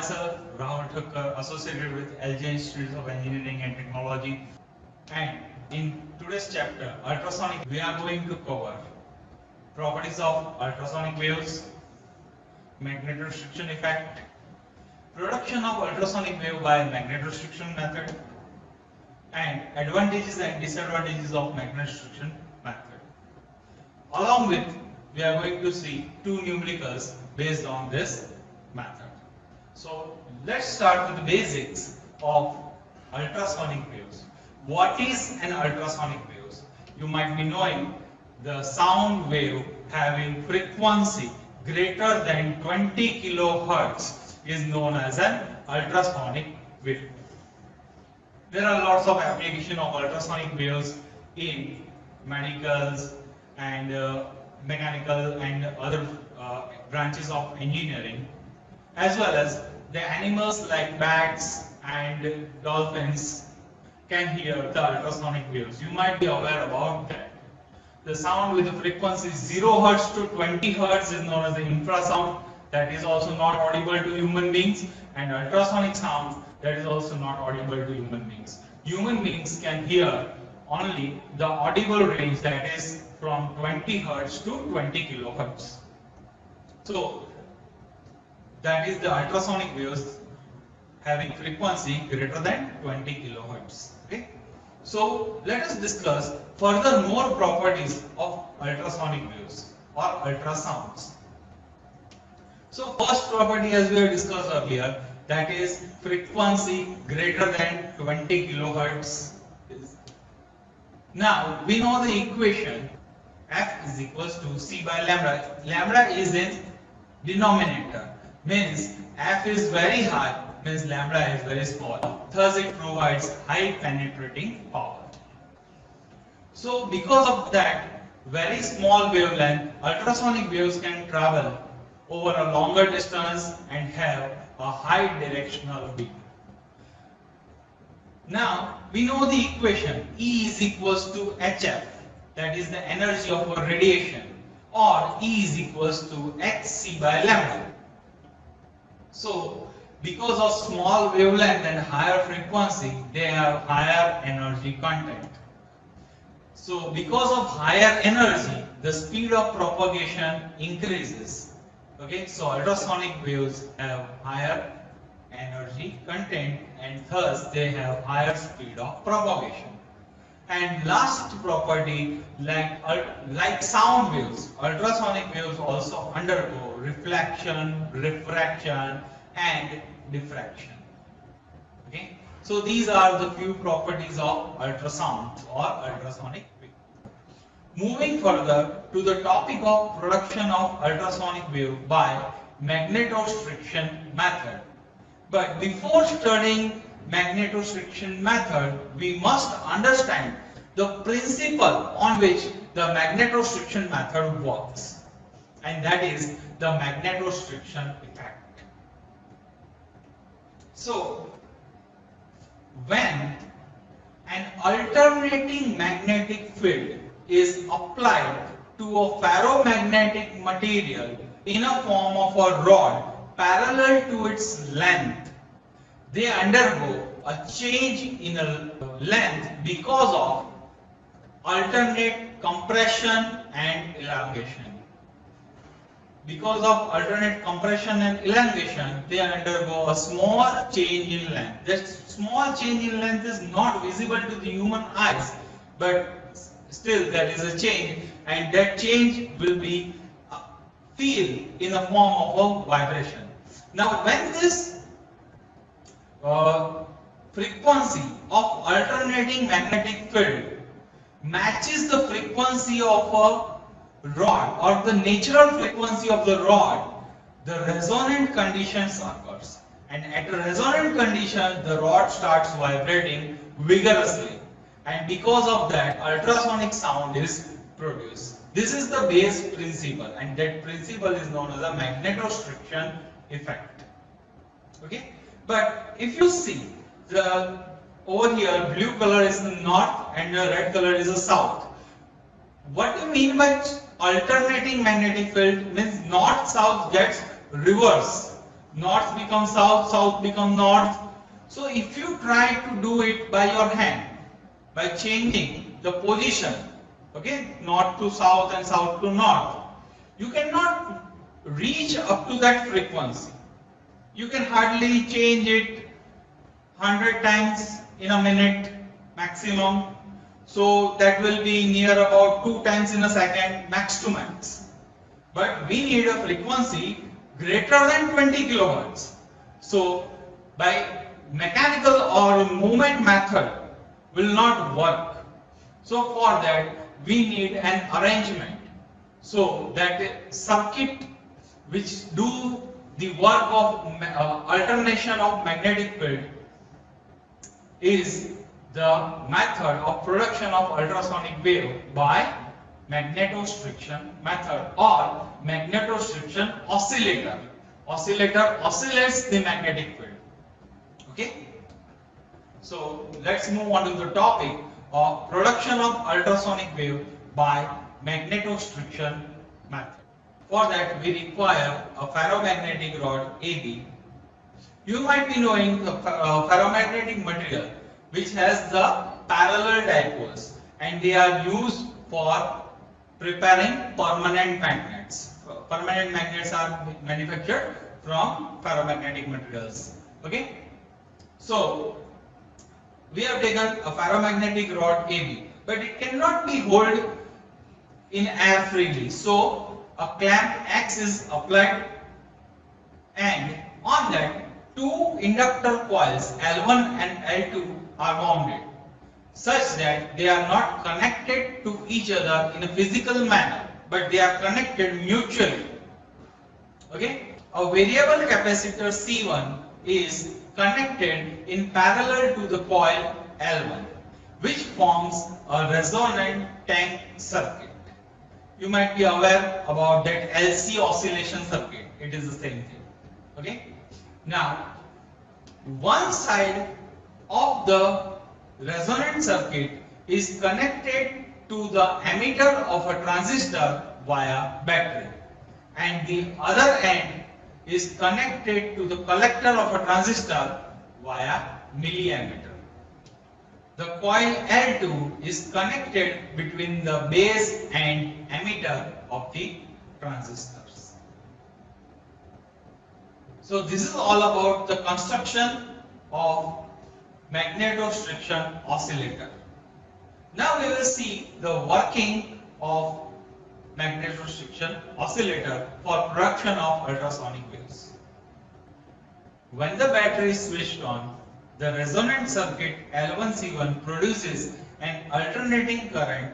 myself, Rahul Thakkar, associated with LJ Institute of Engineering and Technology. And in today's chapter, ultrasonic, we are going to cover properties of ultrasonic waves, magnetorestriction effect, production of ultrasonic wave by magnetorestriction method, and advantages and disadvantages of magnetorestriction method. Along with, we are going to see two numericals based on this method. So let's start with the basics of ultrasonic waves. What is an ultrasonic wave? You might be knowing the sound wave having frequency greater than 20 kilohertz is known as an ultrasonic wave. There are lots of application of ultrasonic waves in medicals and mechanical and other branches of engineering, as well as the animals like bats and dolphins can hear the ultrasonic waves. You might be aware about that. The sound with the frequency 0 Hz to 20 Hz is known as the infrasound, that is also not audible to human beings, and ultrasonic sound that is also not audible to human beings. Human beings can hear only the audible range, that is from 20 Hz to 20 kilohertz. So that is the ultrasonic waves having frequency greater than 20 kilohertz. Okay? So let us discuss further more properties of ultrasonic waves or ultrasounds. So first property, as we have discussed earlier, that is frequency greater than 20 kilohertz. Now we know the equation F is equals to C by lambda. Lambda is in denominator, means F is very high, means lambda is very small. Thus it provides high penetrating power. So because of that very small wavelength, ultrasonic waves can travel over a longer distance and have a high directional beam. Now we know the equation E is equals to HF, that is the energy of a radiation, or E is equals to hc by lambda. So because of small wavelength and higher frequency, they have higher energy content. So because of higher energy, the speed of propagation increases. Okay, so ultrasonic waves have higher energy content and thus they have higher speed of propagation. And last property, like sound waves, ultrasonic waves also undergo reflection, refraction and diffraction. Okay, so these are the few properties of ultrasound or ultrasonic wave. Moving further to the topic of production of ultrasonic wave by magnetorestriction method. But before studying magnetorestriction method, we must understand the principle on which the magnetorestriction method works, and that is the magnetorestriction effect. So when an alternating magnetic field is applied to a ferromagnetic material in a form of a rod parallel to its length, they undergo a change in a length because of alternate compression and elongation. Because of alternate compression and elongation, they undergo a small change in length. That small change in length is not visible to the human eyes, but still there is a change, and that change will be feel in the form of a vibration. Now when this frequency of alternating magnetic field matches the frequency of a rod or the natural frequency of the rod, the resonant conditions occurs, and at a resonant condition the rod starts vibrating vigorously, and because of that ultrasonic sound is produced. This is the base principle, and that principle is known as a magnetorestriction effect. Okay, but if you see over here, blue color is the north and the red color is the south. What do you mean by alternating magnetic field? Means north south gets reverse. north become south, south become north. So if you try to do it by your hand, by changing the position, okay, north to south and south to north, you cannot reach up to that frequency. You can hardly change it 100 times in a minute maximum. So that will be near about 2 times in a second, max to max. But we need a frequency greater than 20 kilohertz. So by mechanical or movement method will not work. So for that we need an arrangement. So that circuit which do the work of alternation of magnetic field is the method of production of ultrasonic wave by magnetostriction method or magnetostriction oscillator. Oscillator oscillates the magnetic field. Okay. So let's move on to the topic of production of ultrasonic wave by magnetostriction method. For that we require a ferromagnetic rod AB. You might be knowing the ferromagnetic material which has the parallel dipoles and they are used for preparing permanent magnets. Permanent magnets are manufactured from ferromagnetic materials. Okay. So we have taken a ferromagnetic rod AB, but it cannot be held in air freely. So a clamp X is applied and on that two inductor coils L1 and L2 are wounded such that they are not connected to each other in a physical manner, but they are connected mutually. Okay? A variable capacitor C1 is connected in parallel to the coil L1, which forms a resonant tank circuit. You might be aware about that LC oscillation circuit. It is the same thing. Okay? Now, one side of the resonant circuit is connected to the emitter of a transistor via battery, and the other end is connected to the collector of a transistor via milliammeter. The coil L2 is connected between the base and emitter of the transistors. So this is all about the construction of magnetostriction oscillator. Now we will see the working of magnetostriction oscillator for production of ultrasonic waves. When the battery is switched on, the resonant circuit L1C1 produces an alternating current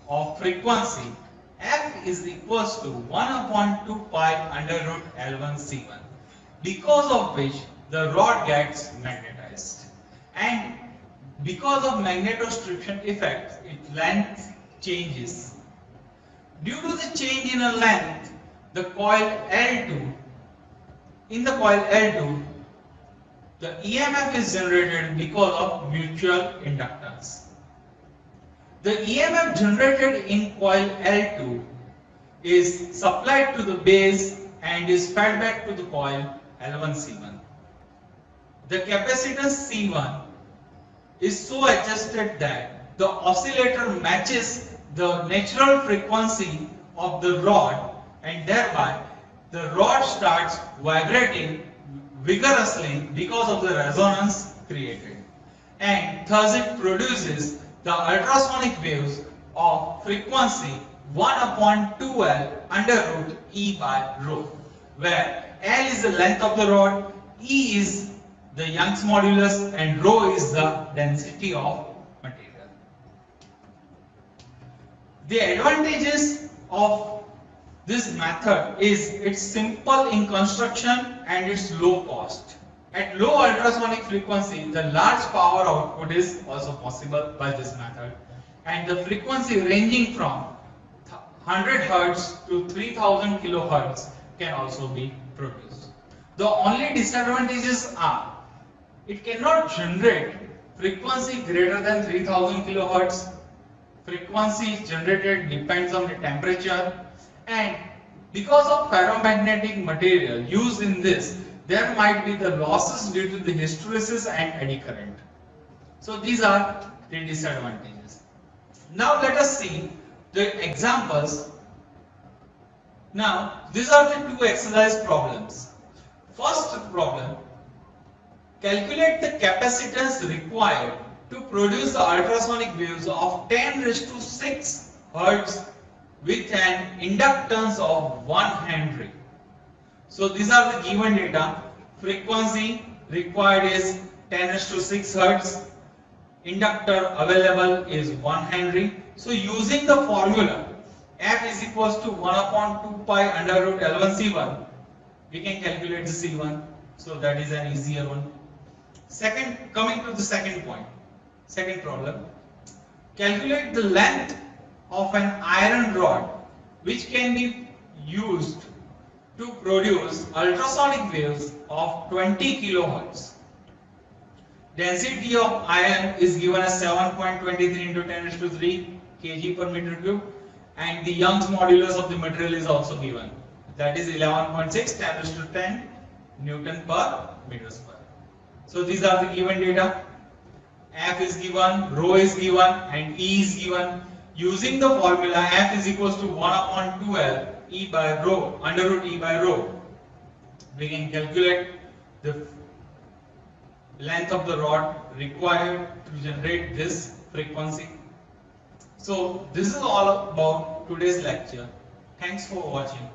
of frequency F is equals to 1 upon 2 pi under root L1C1, because of which the rod gets magnetized. And because of magnetostriction effect, its length changes. Due to the change in a length, the coil L2, in the coil L2, the EMF is generated because of mutual inductance. The EMF generated in coil L2 is supplied to the base and is fed back to the coil L1C1. The capacitance C1 is so adjusted that the oscillator matches the natural frequency of the rod, and thereby the rod starts vibrating vigorously because of the resonance created, and thus it produces the ultrasonic waves of frequency 1 upon 2L under root E by rho, where L is the length of the rod, E is the Young's modulus, and rho is the density of material. The advantages of this method is it's simple in construction and it's low cost. At low ultrasonic frequency, the large power output is also possible by this method, and the frequency ranging from 100 Hz to 3000 kHz can also be produced. The only disadvantages are it cannot generate frequency greater than 3000 kHz. Frequency generated depends on the temperature, and because of ferromagnetic material used in this, there might be the losses due to the hysteresis and eddy current. So these are the disadvantages. Now let us see the examples. Now these are the two exercise problems. First problem, calculate the capacitance required to produce the ultrasonic waves of 10 raised to 6 Hz with an inductance of 1 Henry. So these are the given data. Frequency required is 10 raised to 6 Hz. Inductor available is 1 Henry. So using the formula F is equals to 1 upon 2 pi under root L1 C1, we can calculate the C1. So that is an easier one. Second, coming to the second point, second problem, calculate the length of an iron rod which can be used to produce ultrasonic waves of 20 kHz. Density of iron is given as 7.23 into 10 raised to 3 kg per meter cube, and the Young's modulus of the material is also given. That is 11.6 10 raised to 10 Newton per meter square. So these are the given data. F is given, rho is given, and E is given. Using the formula F is equals to 1 upon 2L E by rho, under root E by rho, we can calculate the length of the rod required to generate this frequency. So this is all about today's lecture. Thanks for watching.